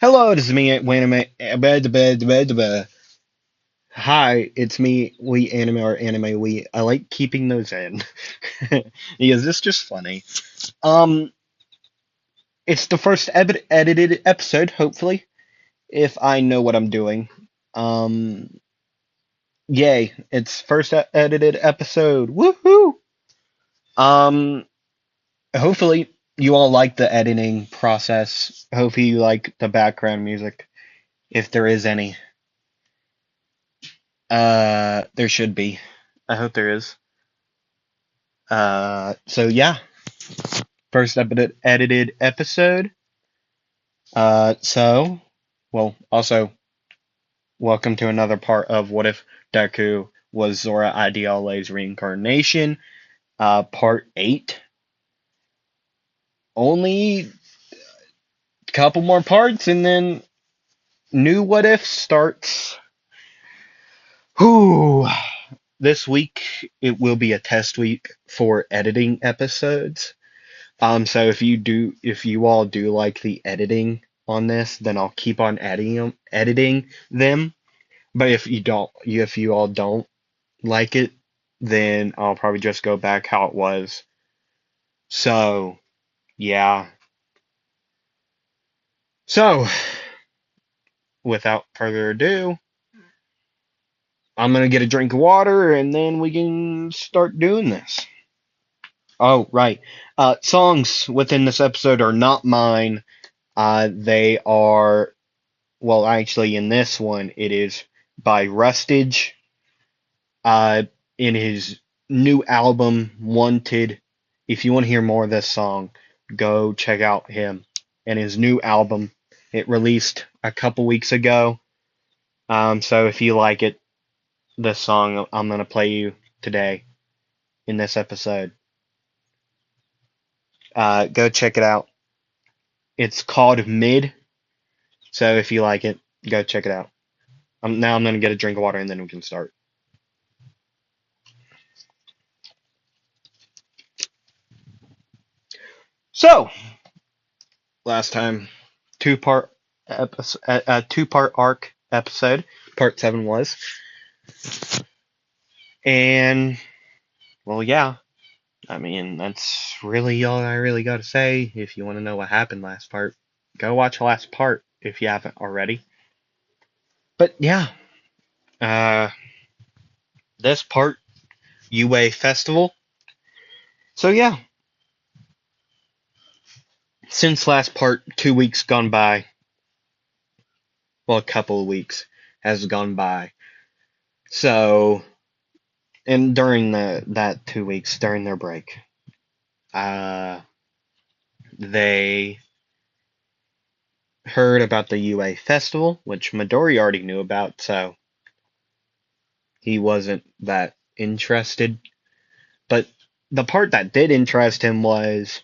Hello, this is me, Hi, it's me, we anime or anime we. I like keeping those in because it's just funny. Um, it's the first edited episode, hopefully, if I know what I'm doing. Um, Yay! It's first edited episode. Woohoo! Um, Hopefully you all like the editing process. Hopefully you like the background music, if there is any. There should be. I hope there is. So yeah, first edited episode. So, well, also welcome to another part of What If Deku was Zora Ideale's reincarnation. Part 8. Only a couple more parts, and then new What If starts. Whew. This week it will be a test week for editing episodes. So if you all do like the editing on this, then I'll keep on editing them. But if you all don't like it, then I'll probably just go back how it was. So, yeah. So, without further ado, I'm gonna get a drink of water and then we can start doing this. Oh, right. Songs within this episode are not mine. They are Well, actually, in this one, it is by Rustage. Uh, in his new album, Wanted. If you want to hear more of this song, go check out him and his new album. It released a couple weeks ago. So if you like it, this song I'm gonna play you today in this episode. Go check it out. It's called Mid. So if you like it, go check it out. Now I'm gonna get a drink of water and then we can start. So, last time, two part arc episode. Part 7 was, and well, yeah. I mean, that's really all I really got to say. If you want to know what happened last part, go watch the last part if you haven't already. But yeah, uh, this part, UA Festival. So yeah, since last part, 2 weeks gone by. Well, a couple of weeks has gone by. So, and during that 2 weeks during their break, uh, they heard about the UA festival, which Midori already knew about, so he wasn't that interested. But the part that did interest him was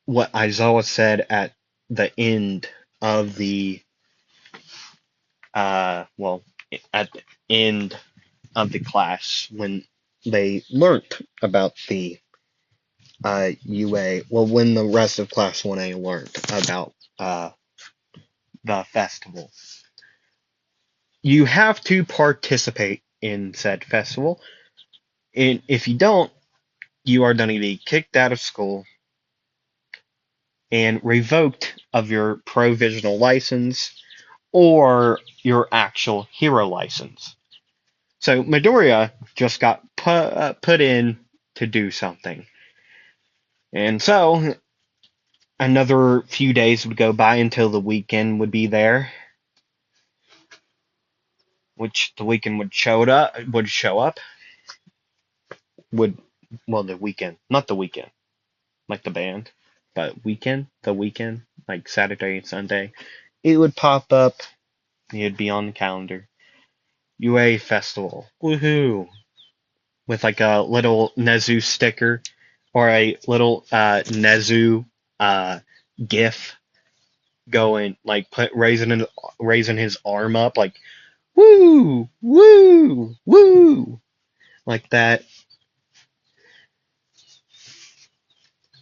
what Aizawa said at the end of well, at the end of the class when they learnt about the UA. Well, when the rest of Class 1A learned about the festival. You have to participate in said festival. And if you don't, you are going to be kicked out of school and revoked of your provisional license or your actual hero license. So Midoriya just got put in to do something. And so another few days would go by until the weekend would be there, which the weekend would show up. Would Well, the weekend, not the weekend, like the band, but the weekend, like Saturday and Sunday, it would pop up. It'd be on the calendar. UA Festival, woohoo! With like a little Nezu sticker or a little Nezu uh, GIF going, like raising his arm up, like woo, woo, woo, like that.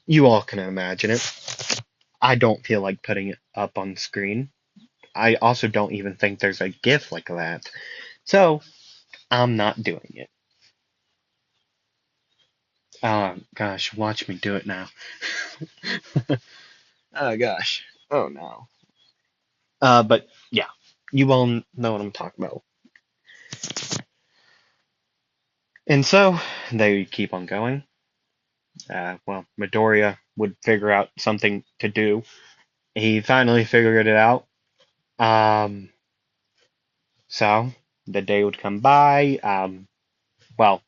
You all can imagine it. I don't feel like putting it up on screen. I also don't even think there's a GIF like that. So, I'm not doing it. Gosh, watch me do it now. Oh gosh. Oh no. But yeah, you all know what I'm talking about. And so they keep on going. Well, Midoriya would figure out something to do. He finally figured it out. Um, so the day would come by. Well,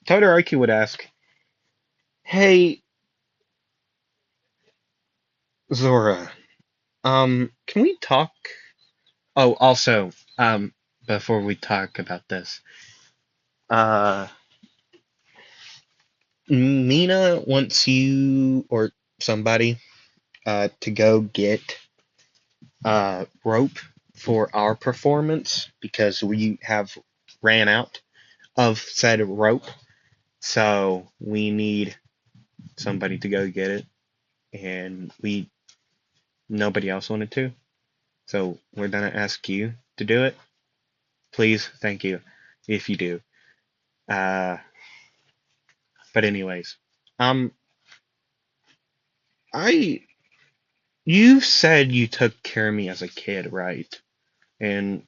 Todoroki would ask, "Hey, Zora, can we talk?" Oh, also, before we talk about this, uh, Mina wants you or somebody to go get rope for our performance because we have ran out of said rope. So we need somebody to go get it, and nobody else wanted to. So we're gonna ask you to do it. Please, thank you, if you do. Uh, but anyways, um, I you said you took care of me as a kid, right? And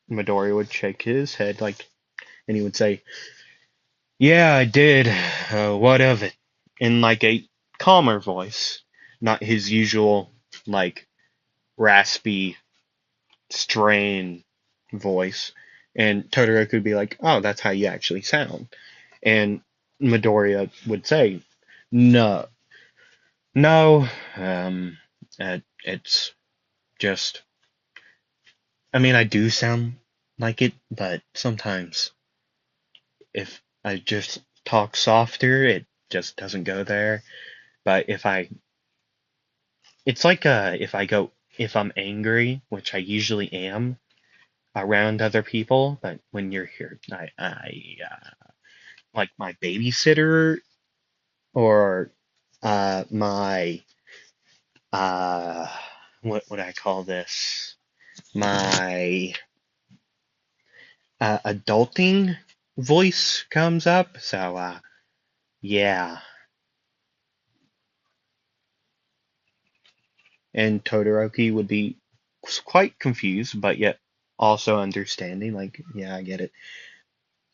Midori would shake his head like, and he would say, "Yeah, I did. What of it?" In like a calmer voice, not his usual like raspy strain voice. And Todoroki would be like, "Oh, that's how you actually sound." And Midoriya would say, "No, no, it's just. I mean, I do sound like it, but sometimes if I just talk softer, it just doesn't go there. But it's like if I'm angry, which I usually am around other people, but when you're here, like my babysitter or my uh, what would I call this? My adulting voice comes up. So yeah, and Todoroki would be quite confused, but yet also understanding. Like, yeah, I get it.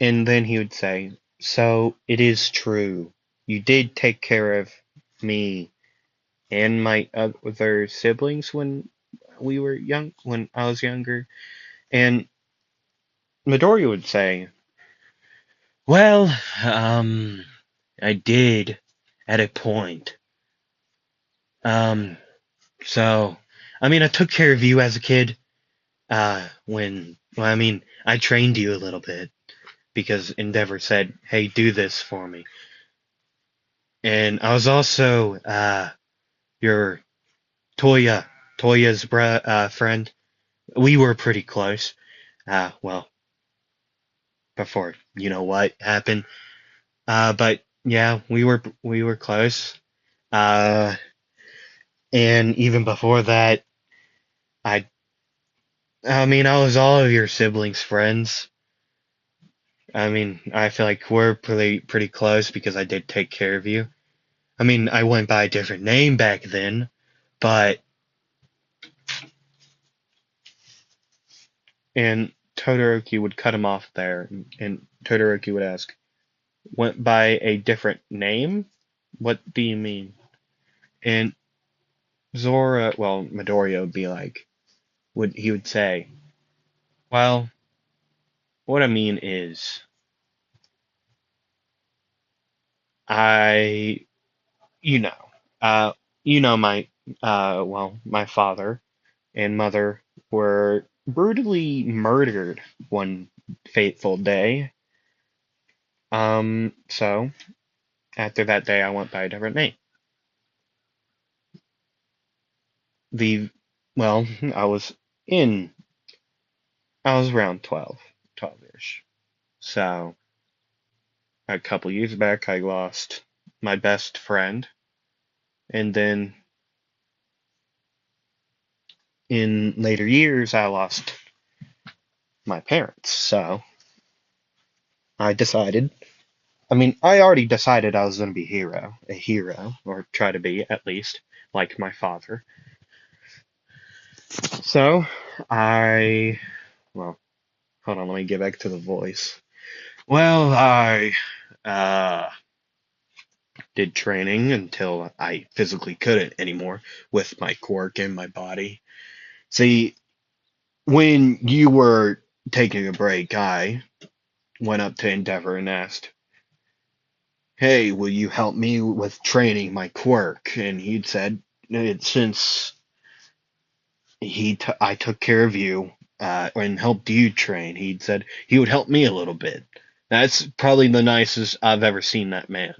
And then he would say, "So it is true. You did take care of me and my other siblings when I was younger." And Midori would say, "Well, I did at a point. Um, so, I mean, I took care of you as a kid, well, I mean, I trained you a little bit because Endeavor said, 'Hey, do this for me.' And I was also, your Toya's friend. We were pretty close. Well, before you know what happened. But yeah, we were close. Uh, and even before that, I I mean, I was all of your siblings' friends. I mean, I feel like we're pretty close because I did take care of you. I mean, I went by a different name back then, but and Todoroki would cut him off there, and Todoroki would ask, "Went by a different name? What do you mean?" And Midoriya would be like, he would say, "Well, what I mean is, I, you know, uh, my, my father and mother were brutally murdered one fateful day. So after that day, I went by a different name. The, well, in, I was around 12-ish. So a couple years back, I lost my best friend, And then in later years, I lost my parents. So I decided, I mean, I already decided I was going to be a hero, or try to be at least, like my father. So I, well, hold on, let me get back to the voice. Well, I uh, did training until I physically couldn't anymore with my quirk in my body. See, when you were taking a break, I went up to Endeavor and asked, "Hey, will you help me with training my quirk?" And he'd said, Since I took care of you and helped you train," he'd said he would help me a little bit. That's probably the nicest I've ever seen that man.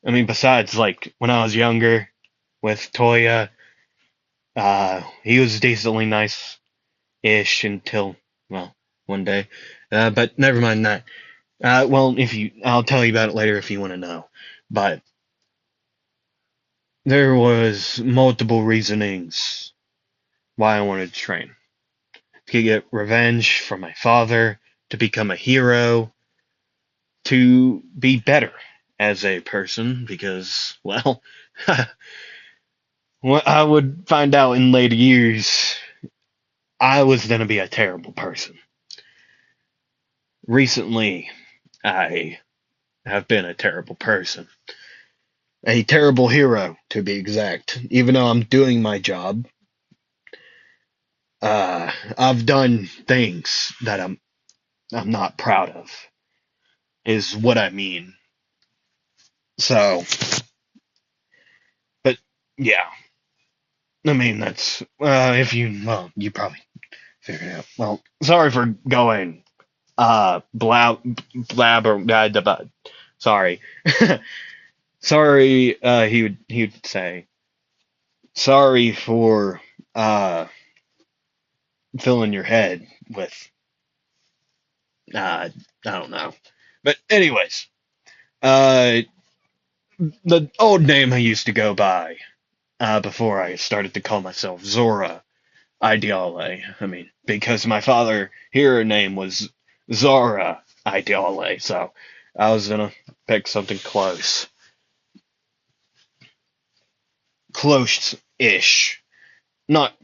I mean, besides, like, when I was younger with Toya, he was decently nice-ish until, well, one day. But never mind that. Well, I'll tell you about it later if you want to know. But there was multiple reasonings why I wanted to train. To get revenge from my father, to become a hero, to be better as a person, because, well, what I would find out in later years, I was going to be a terrible person. Recently, I have been a terrible person. A terrible hero, to be exact. Even though I'm doing my job, I've done things that I'm not proud of, is what I mean. So, but yeah, I mean if you probably figured it out. Well, sorry for going blabber sorry. Sorry, he would say sorry for filling your head with I don't know. But anyways, uh the old name I used to go by before I started to call myself Zora Ideale. I mean, because my father here name was Zora Ideale, so I was gonna pick something close-ish. Not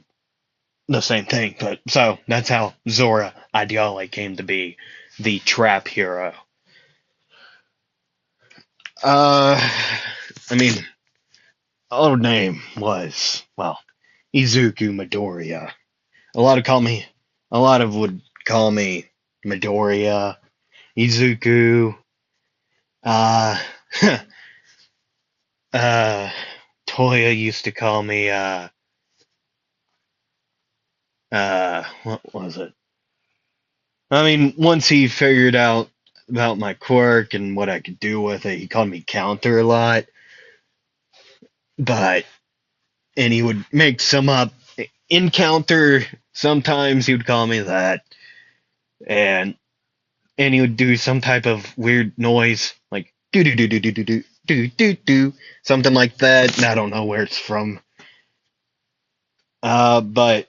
the same thing, but so that's how Zora Ideale came to be the trap hero. Uh, I mean, old name was, well, Izuku Midoriya. A lot of would call me Midoriya, Izuku, uh, uh, Toya used to call me, what was it? I mean, once he figured out about my quirk and what I could do with it, he called me Counter a lot, but, and he would make some up. Encounter, sometimes he would call me that, and he would do some type of weird noise, like do do do do do do do do do do, something like that. I don't know where it's from. But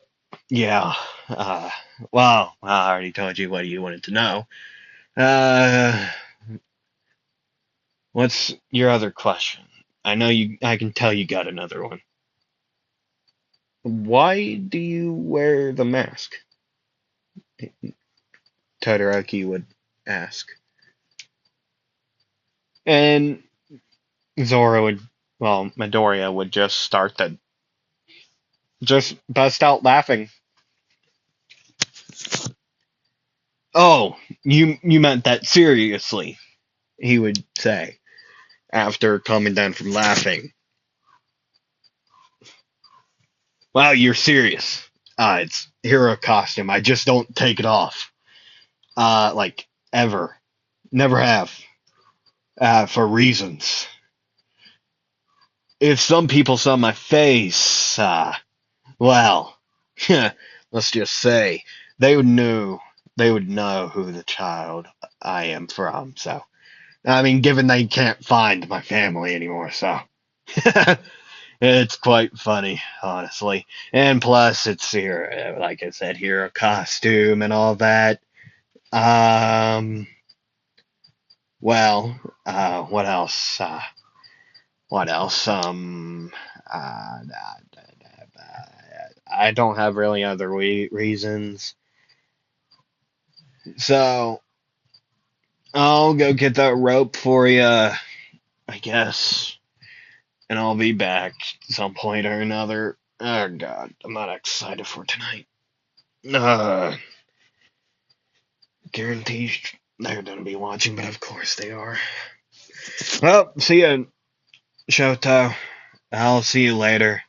yeah. Uh, well, I already told you what you wanted to know. Uh, what's your other question? I know you. I can tell you got another one. Why do you wear the mask? Todoroki would ask, and Zora would, well, Midoriya would just bust out laughing. Oh, you meant that seriously, he would say, after calming down from laughing. Wow, you're serious. It's hero costume. I just don't take it off. Like, ever. Never have. For reasons. If some people saw my face, well, let's just say, they would know, they would know who the child I am from, so I mean, given they can't find my family anymore, so it's quite funny, honestly. And plus, it's here, like I said, hero costume and all that. Um, well, what else? What else? I don't have really other reasons. So I'll go get that rope for you, I guess, and I'll be back some point or another. Oh God, I'm not excited for tonight. Uh, guarantee they're gonna be watching, but of course they are. Well, see ya, Shoto. I'll see you later.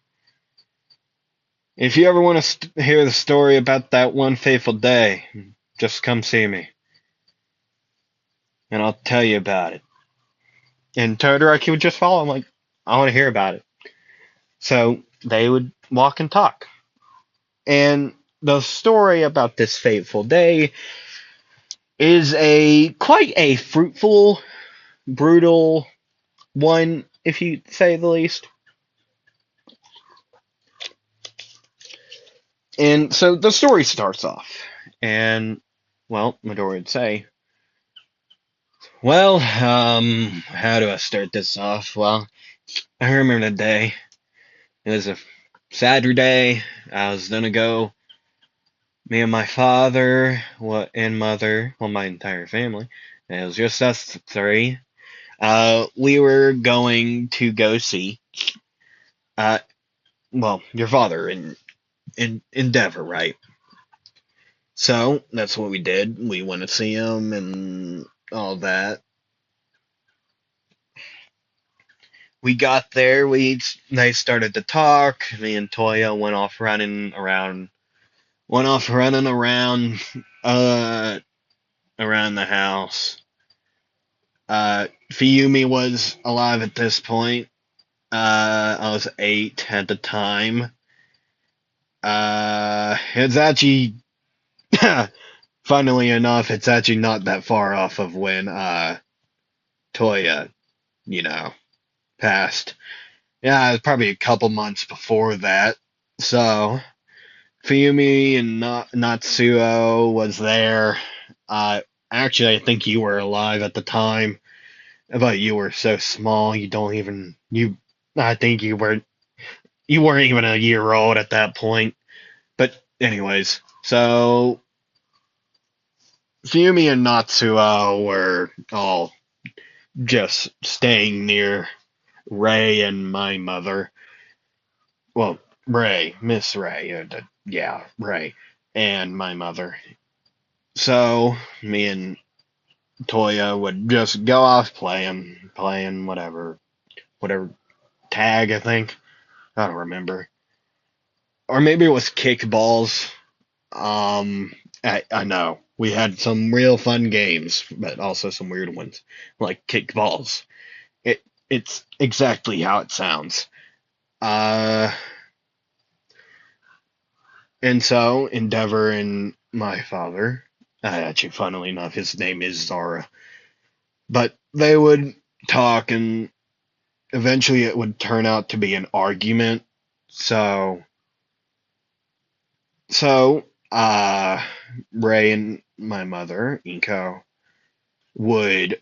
If you ever want to hear the story about that one fateful day, just come see me, and I'll tell you about it. And Todoroki would just follow. I'm like, I want to hear about it. So they would walk and talk. And the story about this fateful day is a quite a fruitful, brutal one, if you say the least. And so the story starts off, and well, Midori would say, well, how do I start this off? Well, I remember the day. It was a Saturday. I was gonna go. Me and my father, and mother, well, my entire family. And it was just us three. We were going to go see, uh, well, your father in Endeavor, right? So that's what we did. We went to see him and all that. We got there. They started to talk. Me and Toya went off running around, around the house. Fiyumi was alive at this point. I was 8 at the time. It's actually, funnily enough, it's actually not that far off of when Toya, you know, passed. Yeah, it was probably a couple months before that. So Fiyumi and Natsuo was there. Actually, I think you were alive at the time, but you were so small you don't even you. I think you weren't even a year old at that point. But anyways, so Fumi and Natsuo were all just staying near Ray and my mother. Well, Miss Ray, yeah, Ray, and my mother. So me and Toya would just go off playing whatever tag, I think. I don't remember. Or maybe it was kickballs. Um, I know we had some real fun games, but also some weird ones, like kickballs. It's exactly how it sounds. Uh, and so Endeavor and my father, actually, funnily enough, his name is Zora, but they would talk, and eventually it would turn out to be an argument. So, Ray and my mother, Inko, would,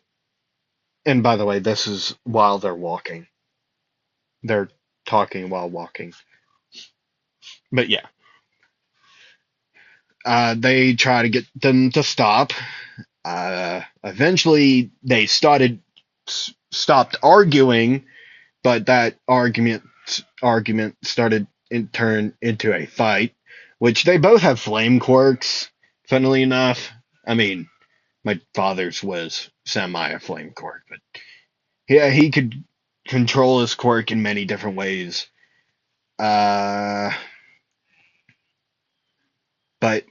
and by the way, this is while they're walking. They're talking while walking. But yeah, they try to get them to stop. Eventually, they stopped arguing, but that argument started turned into a fight, which they both have flame quirks. Funnily enough, I mean, my father's was semi a flame quirk, but yeah, he could control his quirk in many different ways. Uh, but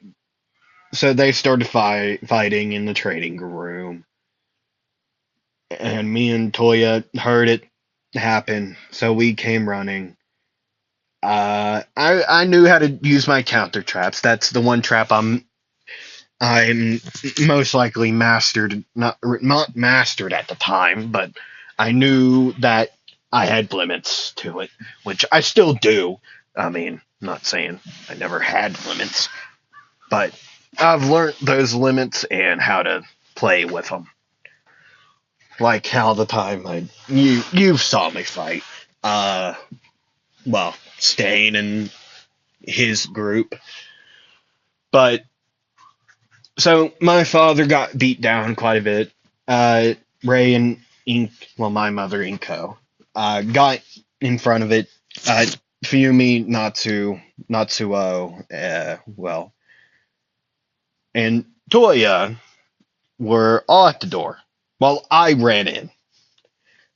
so they started fighting in the training room, and me and Toya heard it happen, so we came running. I knew how to use my counter traps. That's the one trap I'm most likely mastered, not mastered at the time, but I knew that I had limits to it, which I still do. I mean, not saying I never had limits, but I've learned those limits and how to play with them. Like how the time you saw me fight, uh, well, Stain and his group, but so my father got beat down quite a bit. Ray and well, my mother Inko, got in front of it. Fumi, Natsuo, well, and Toya were all at the door. While I ran in.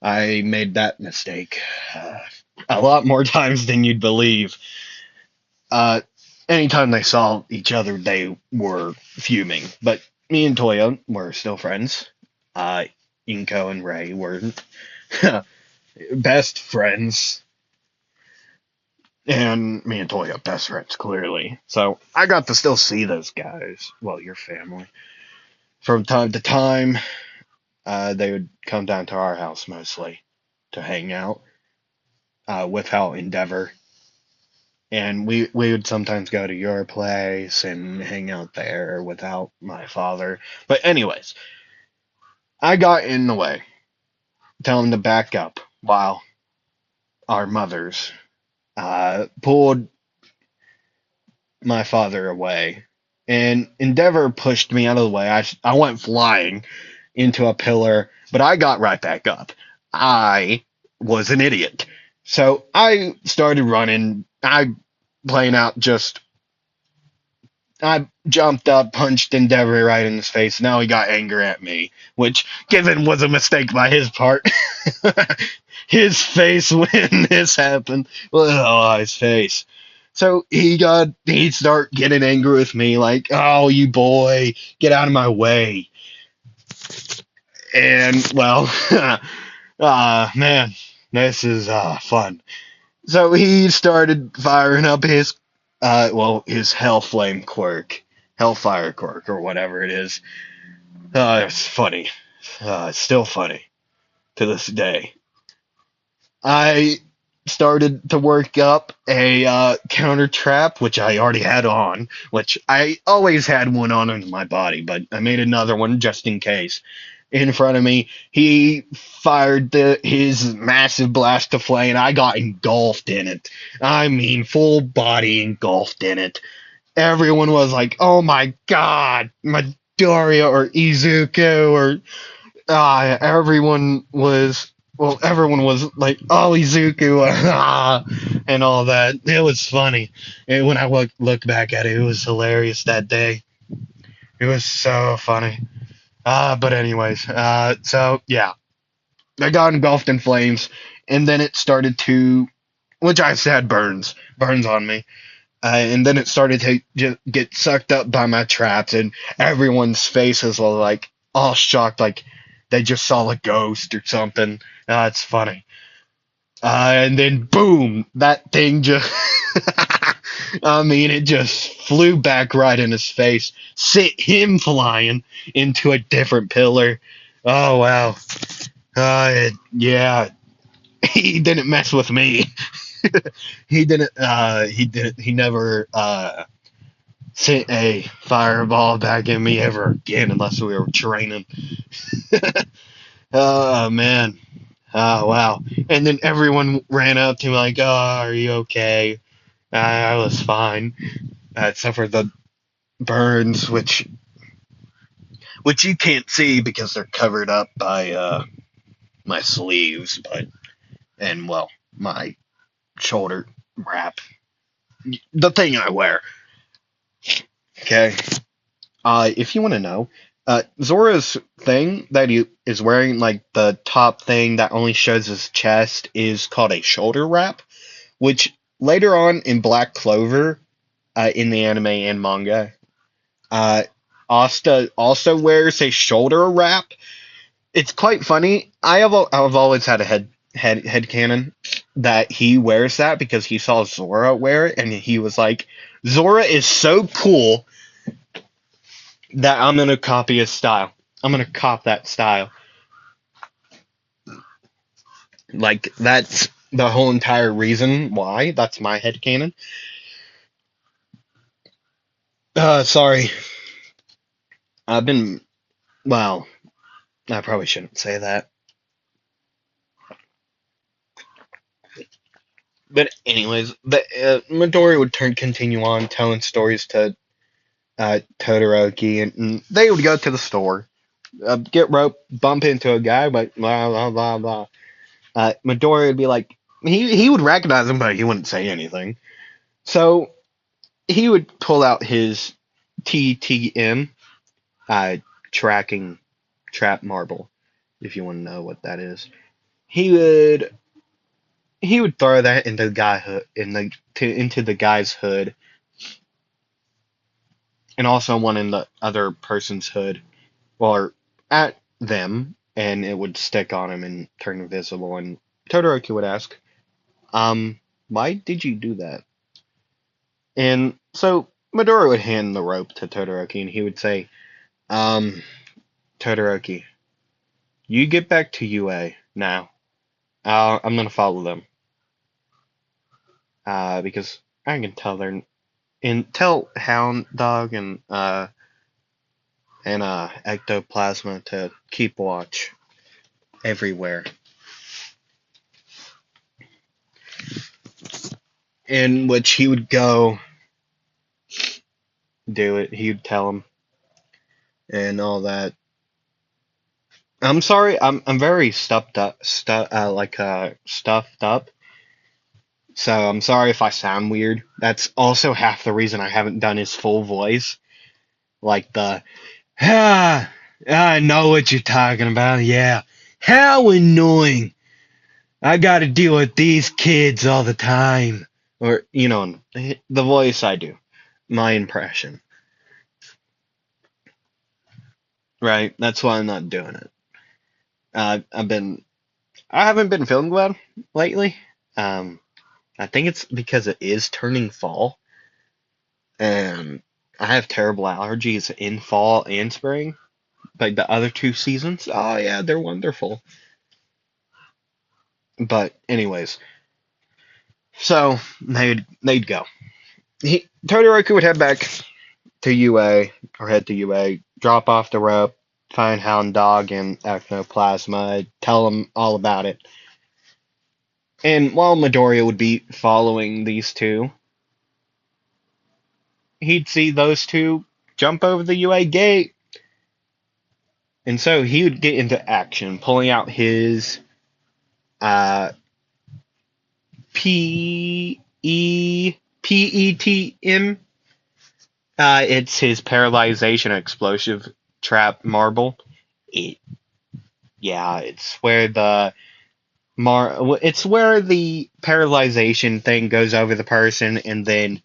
I made that mistake a lot more times than you'd believe. Uh, Anytime they saw each other, they were fuming. But me and Toya were still friends. Uh, Inko and Ray were best friends. And me and Toya, best friends, clearly. So I got to still see those guys. Well, your family. From time to time, they would come down to our house mostly to hang out without Endeavor. And we would sometimes go to your place and hang out there without my father. But anyways, I got in the way, telling him to back up while our mothers pulled my father away. And Endeavor pushed me out of the way. I went flying into a pillar, but I got right back up. I was an idiot. So I started running. I playing out just I jumped up, punched Endeavor right in his face. Now he got angry at me, which, given was a mistake by his part. His face when this happened. Oh, his face. So he'd start getting angry with me, like, oh, you boy, get out of my way. And, well, man, this is fun. So he started firing up his Hellfire quirk, or whatever it is. It's funny. It's still funny to this day. I started to work up a counter trap, which I already had on, which I always had one on in my body, but I made another one just in case. In front of me, he fired his massive blast of flame. I got engulfed in it. I mean, full body engulfed in it. Everyone was like, "Oh my god, Midoriya or Izuku or everyone was like, "Oh, Izuku," and all that. It was funny. And when I look back at it, it was hilarious that day. It was so funny. But anyways, so yeah, I got engulfed in flames, and then it started to, which I said burns on me. And then it started to just get sucked up by my traps, and everyone's faces were like all shocked, like they just saw a ghost or something. It's funny. And then boom, that thing just, I mean, it just flew back right in his face, sent him flying into a different pillar. Oh, wow. Yeah, he didn't mess with me. He never, sent a fireball back at me ever again unless we were training. Oh, man. Oh, wow. And then everyone ran up to me like, oh, are you okay? I was fine. Except for the burns, which you can't see because they're covered up by my sleeves, and well, my shoulder wrap. The thing I wear. Okay. If you want to know, Zora's thing that he is wearing, like the top thing that only shows his chest, is called a shoulder wrap, which later on in Black Clover, in the anime and manga, uh, Asta also wears a shoulder wrap. It's quite funny. I've always had a head canon that he wears that because he saw Zora wear it, and he was like, Zora is so cool That I'm gonna copy his style. I'm gonna cop that style. Like that's the whole entire reason why. That's my headcanon. Sorry. I've been well. I probably shouldn't say that. But anyways, the Midori would continue on telling stories to Todoroki, and they would go to the store, get rope, bump into a guy, but blah blah blah blah. Midori would be like, he would recognize him, but he wouldn't say anything. So he would pull out his TTM, uh, tracking trap marble, if you want to know what that is. He would he would throw that into the guy hood into the guy's hood, and also one in the other person's hood, or at them, and it would stick on him and turn invisible. And Todoroki would ask, why did you do that? And so Midori would hand the rope to Todoroki, and he would say, um, Todoroki, you get back to UA now. I'm gonna follow them. Because I can tell they're and tell Hound Dog and Ectoplasma to keep watch everywhere. In which he would go do it. He would tell him and all that. I'm sorry. I'm very stuffed up. So I'm sorry if I sound weird. That's also half the reason I haven't done his full voice, like the ah. I know what you're talking about. Yeah. How annoying. I gotta deal with these kids all the time. Or, the voice I do. My impression. Right? That's why I'm not doing it. I haven't been feeling well lately. Um, I think it's because it is turning fall. And I have terrible allergies in fall and spring. Like the other two seasons. Oh, yeah, they're wonderful. But, anyways. So, they'd go. Todoroki would head back to UA, or head to UA, drop off the rope, find Hound Dog and Ectoplasma, tell them all about it. And while Midoriya would be following these two, he'd see those two jump over the UA gate. And so he would get into action, pulling out his uh, PETM. It's his paralyzation explosive trap marble. It, yeah, it's where the paralyzation thing goes over the person, and then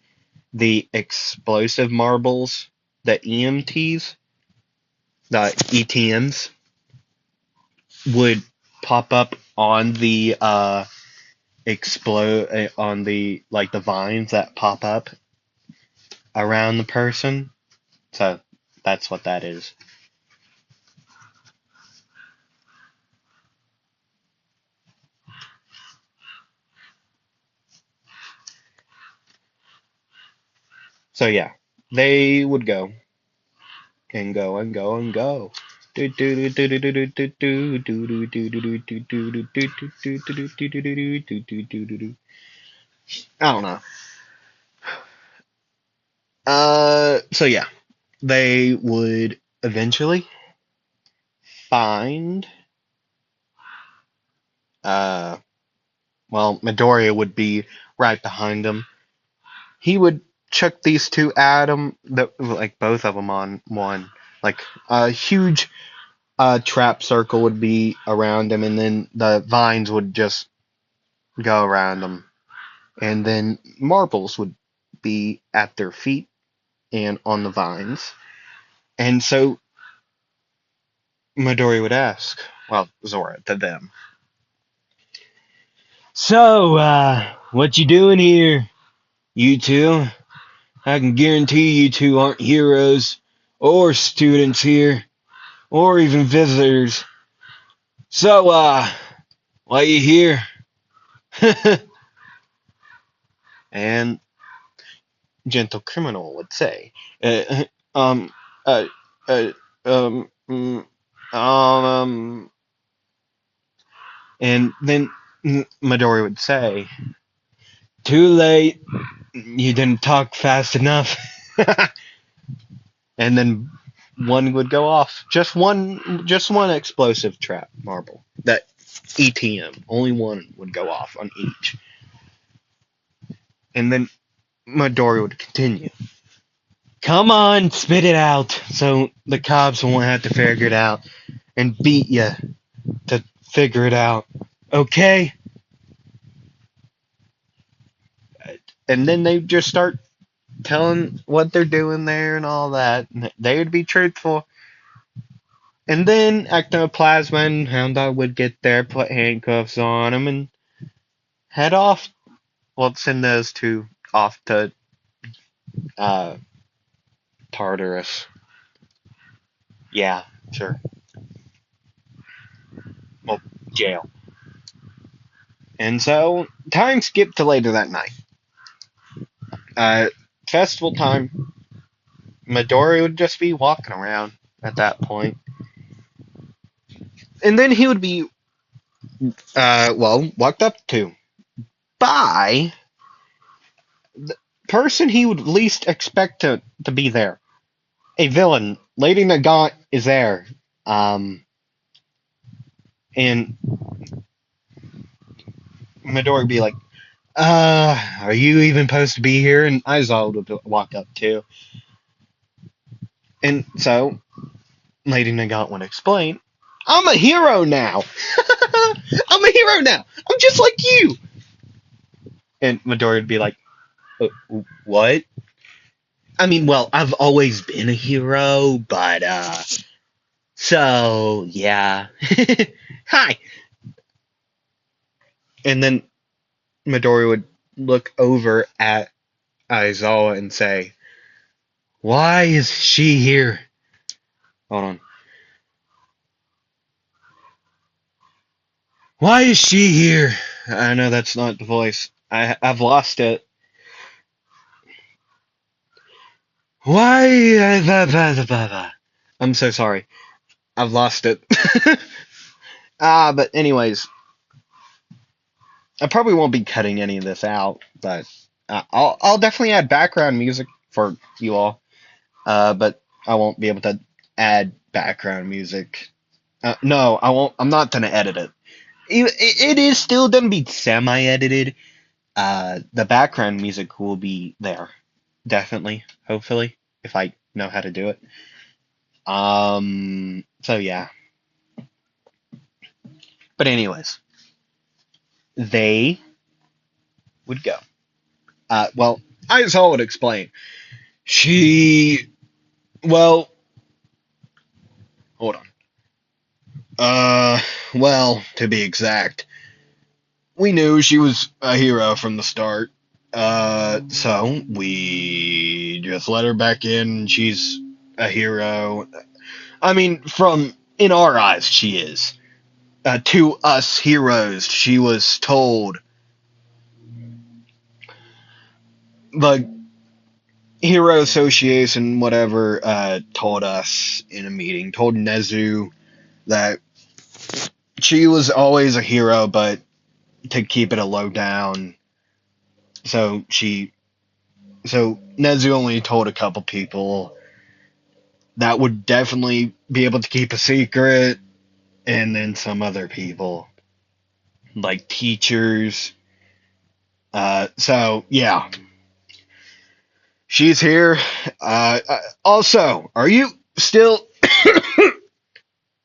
the explosive marbles, the EMTs, the ETMs, would pop up on the explode on the like the vines that pop up around the person. So that's what that is. So yeah, they would go and go and go and go. I don't know. So yeah, they would eventually find. Uh, well, Midoriya would be right behind him. He would chuck these two at him, like both of them on one. Like a huge trap circle would be around him, and then the vines would just go around him, and then marbles would be at their feet and on the vines. And so Midori would ask, well, Zora to them. So, what you doing here, you two? I can guarantee you two aren't heroes or students here, or even visitors. So, why you here? And gentle criminal would say, uh, um, uh, uh, um, mm, um, and then Midori would say, too late, you didn't talk fast enough. And then one would go off. Just one explosive trap marble. That ETM. Only one would go off on each. And then Midori would continue. Come on, spit it out, so the cops won't have to figure it out and beat you to figure it out. Okay? And then they just start telling what they're doing there and all that. They would be truthful. And then Ectoplasma and Hound Dog would get there, put handcuffs on him, and head off. Well, send those two off to uh, Tartarus. Yeah, sure. Well, jail. And so, time skipped to later that night. Uh, Festival time. Midori would just be walking around at that point. And then he would be, walked up to by the person he would least expect to be there. A villain. Lady Nagant is there. Um, and Midori would be like, are you even supposed to be here? And Aizawa would walk up too. And so, Lady Nagant would explain, I'm a hero now! I'm a hero now! I'm just like you! And Midori would be like, what? I mean, well, I've always been a hero, but, so, yeah. Hi! And then Midori would look over at Aizawa and say, why is she here? Hold on. Why is she here? I know that's not the voice. I've lost it. Why? I'm so sorry. I've lost it. But anyways, I probably won't be cutting any of this out, but I'll definitely add background music for you all. But I won't be able to add background music. No, I won't. I'm not gonna edit it. It is still gonna be semi-edited. The background music will be there, definitely, hopefully, if I know how to do it. So yeah. But anyways, they would go. Well, Aizawa would explain. She, well, hold on. Well, to be exact, we knew she was a hero from the start. So we just let her back in. She's a hero. I mean, from in our eyes, she is. To us heroes, she was told the Hero Association, whatever, told us in a meeting, told Nezu that she was always a hero, but to keep it a low down. So Nezu only told a couple people that would definitely be able to keep a secret, and then some other people, like teachers. So yeah, she's here. Also, are you still?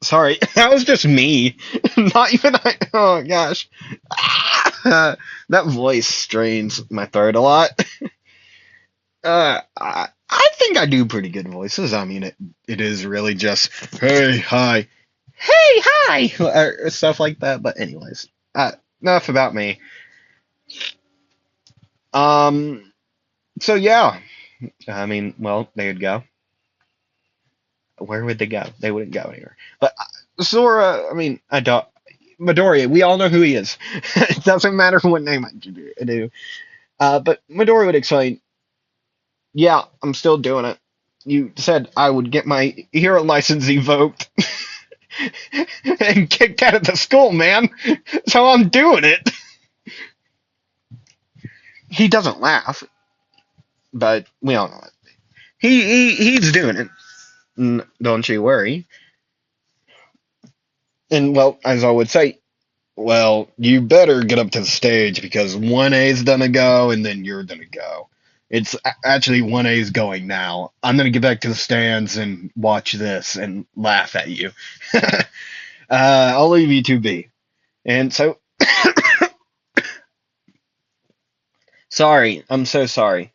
Sorry, that was just me. Not even I. Oh gosh, that voice strains my throat a lot. I think I do pretty good voices. I mean, it is really just hey, hi, hey, hi, or stuff like that. But anyways, enough about me. Um. So yeah, I mean, well, there you go. where would they go? They wouldn't go anywhere. But Zora, I mean, Midoriya, we all know who he is. It doesn't matter what name I do. But Midoriya would explain, yeah, I'm still doing it. You said I would get my hero license revoked and kicked out of the school, man. So I'm doing it. He doesn't laugh, but we all know it. He's doing it. Don't you worry. And well, as I would say, well, you better get up to the stage because 1A's gonna go and then you're gonna go. It's actually 1A's going now. I'm gonna get back to the stands and watch this and laugh at you. I'll leave you to be. And so, sorry, I'm so sorry.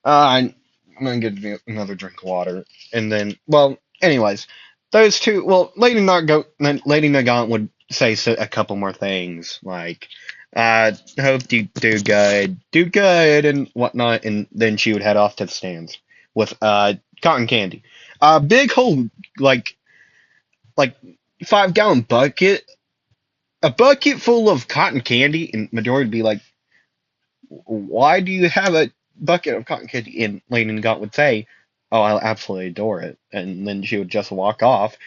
I'm gonna get another drink of water, and then, well, anyways, those two. Well, Lady Nagant would say a couple more things like, "Hope you do good, and whatnot," and then she would head off to the stands with cotton candy, a big whole like 5-gallon bucket, a bucket full of cotton candy, and Midori would be like, "Why do you have a bucket of cotton candy?" And Lady Nagant would say, "Oh, I absolutely adore it," and then she would just walk off.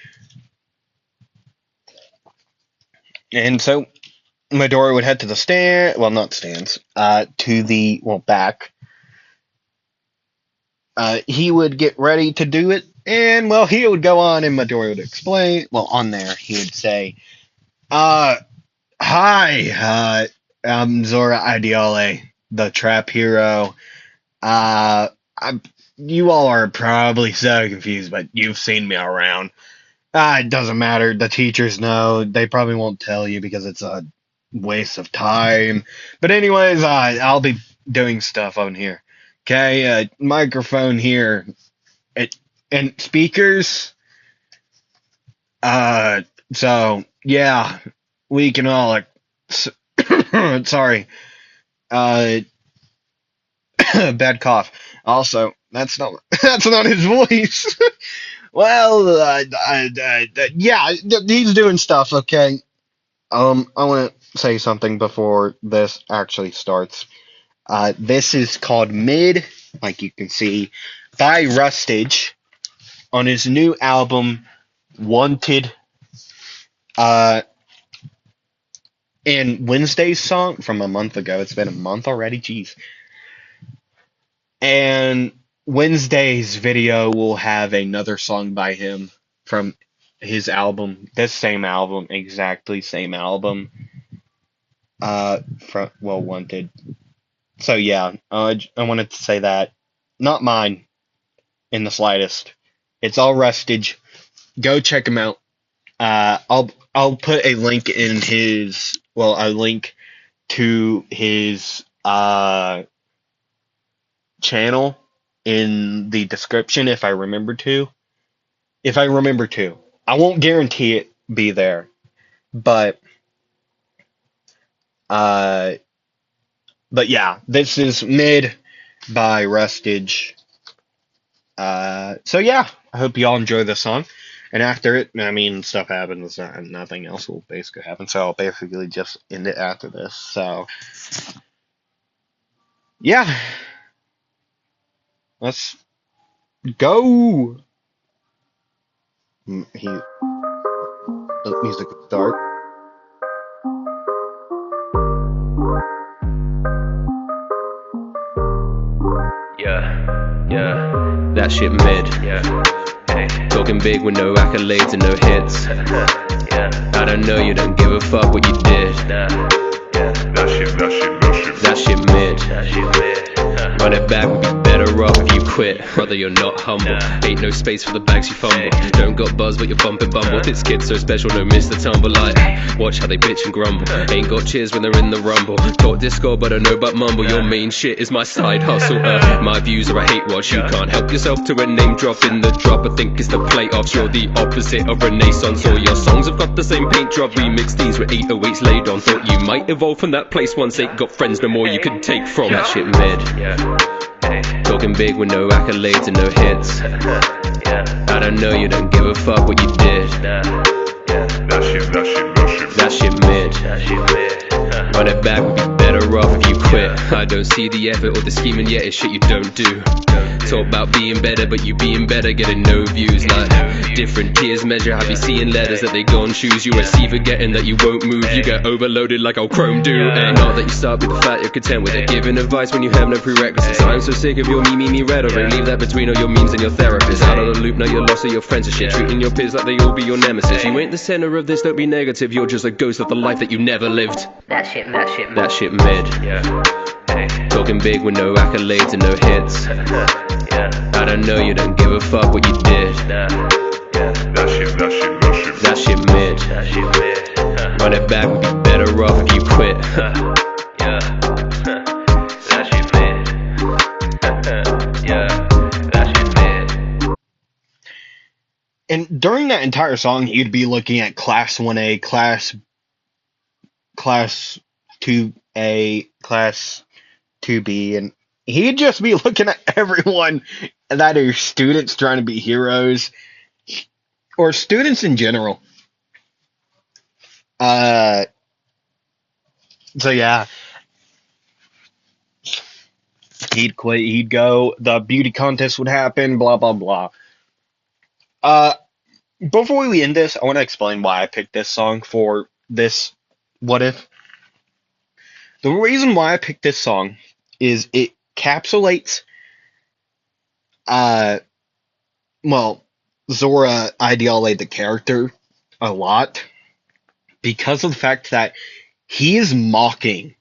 And so Midori would head to the stand, well, not stands, to the, well, back. He would get ready to do it, and, well, he would go on, and Midori would explain, well, on there, he would say, hi, I'm Zora Ideale, the trap hero. You all are probably so confused, but you've seen me around. It doesn't matter. The teachers know. They probably won't tell you because it's a waste of time. But anyways, I'll be doing stuff on here. Okay, microphone here. And speakers. So, yeah, we can all... sorry. Bad cough. Also, that's not his voice. Well, yeah, he's doing stuff. Okay. I want to say something before this actually starts. This is called Mid, like you can see, by Rustage on his new album Wanted. And Wednesday's song from a month ago. It's been a month already. Jeez. And Wednesday's video will have another song by him from his album. This same album, exactly same album. From Wanted. So yeah, I wanted to say that. Not mine, in the slightest. It's all Rustage. Go check him out. I'll put a link in his, well, a link to his channel in the description if I remember to. I won't guarantee it be there. But yeah, this is Mid by Rustage. So yeah, I hope you all enjoy this song. And after it, I mean, stuff happens, and nothing else will basically happen. So I'll basically just end it after this. So yeah, let's go. The music will start. Yeah, that shit mid. Yeah. Talking big with no accolades and no hits. I don't know, you don't give a fuck what you did. That shit mid. Run it back, we'd be better off if you quit. Brother, you're not humble. Ain't no space for the bags you fumble. Don't got buzz, but you're bumping bumble. This kid's so special, no miss the tumble. Like, watch how they bitch and grumble. Ain't got cheers when they're in the rumble. Talk disco, but I know but mumble. Your main shit is my side hustle. My views are a hate watch. You can't help yourself to a name drop in the drop. I think it's the playoffs. You're the opposite of Renaissance. All your songs have got the same paint job. Remix these with 808s laid on. Thought you might evolve from that place once. Ain't got friends no more you could take from. That shit mid. Talking big with no accolades and no hits. I don't know, you don't give a fuck what you did. That shit mid. Run it back, would be better off if you quit. I don't see the effort or the scheming yet, it's shit you don't do. Talk about being better, but you being better, getting no views. Like different tiers measure, have you seeing letters that they go and choose? You receive forgetting that you won't move, you get overloaded like old Chrome do. And not that you start with the fact you're content with it, giving advice when you have no prerequisites. I'm so sick of your me rhetoric, leave that between all your memes and your therapist. Out of the loop, now you're lost of your friends and shit, treating your peers like they all be your nemesis. You ain't the center of this, don't be negative, you're just a ghost of the life that you never lived. That shit mid. Talking big with no accolades and no hits. I don't know, you don't give a fuck what you did. That shit mid. Run it back, would be better off if you quit. That shit mid. And during that entire song, you'd be looking at Class 1A, Class 2A, Class 2B, and he'd just be looking at everyone that are students trying to be heroes, or students in general. So yeah, he'd quit, he'd go, the beauty contest would happen, blah, blah, blah. Before we end this, I want to explain why I picked this song for this What If. The reason why I picked this song is it encapsulates, Zora Ideale, the character, a lot, because of the fact that he is mocking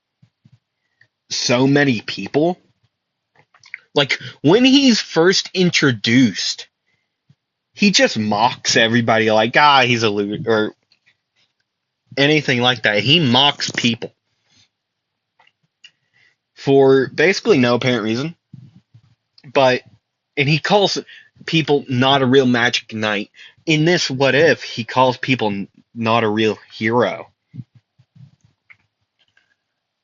so many people. Like, when he's first introduced, he just mocks everybody, like, he's a loser, or anything like that. He mocks people for basically no apparent reason. And he calls people not a real Magic Knight. In this What If, he calls people not a real hero.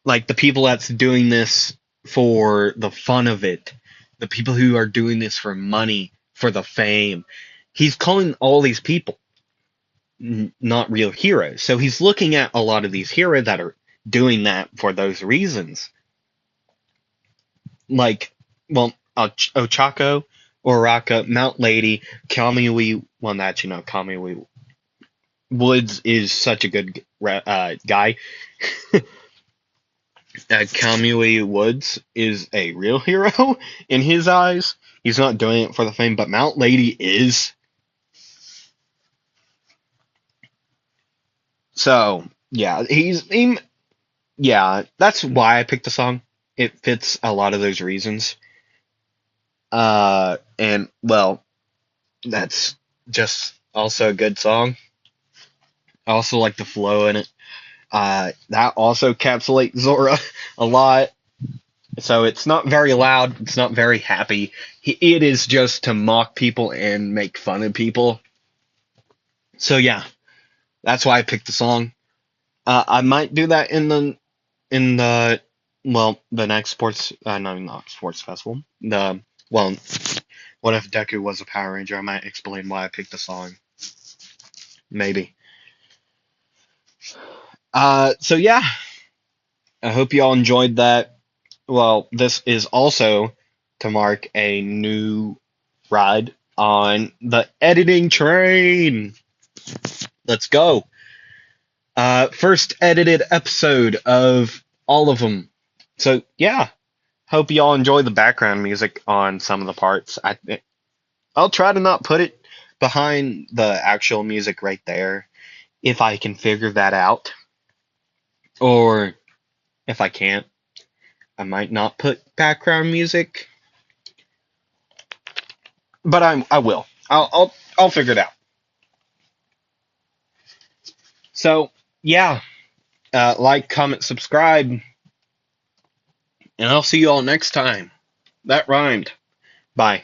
Like, the people that's doing this for the fun of it, the people who are doing this for money, for the fame, he's calling all these people not real heroes. So he's looking at a lot of these heroes that are doing that for those reasons. Like, Ochako, Oraka, Mount Lady, Kamui. Well, actually, no, Kamui Woods is such a good guy. Kamui Woods is a real hero in his eyes. He's not doing it for the fame, but Mount Lady is. So, yeah, that's why I picked the song. It fits a lot of those reasons. And, well, that's just also a good song. I also like the flow in it. That also encapsulates Zora a lot. So it's not very loud. It's not very happy. It is just to mock people and make fun of people. So yeah, that's why I picked the song. I might do that in the next sports, no, not sports festival. What if Deku was a Power Ranger? I might explain why I picked the song. Maybe. So yeah, I hope you all enjoyed that. Well, this is also to mark a new ride on the editing train. Let's go. First edited episode of all of them. So yeah, hope you all enjoy the background music on some of the parts. I'll try to not put it behind the actual music right there, if I can figure that out. Or if I can't, I might not put background music. But I will. I'll figure it out. So yeah, like, comment, subscribe, and I'll see you all next time. That rhymed. Bye.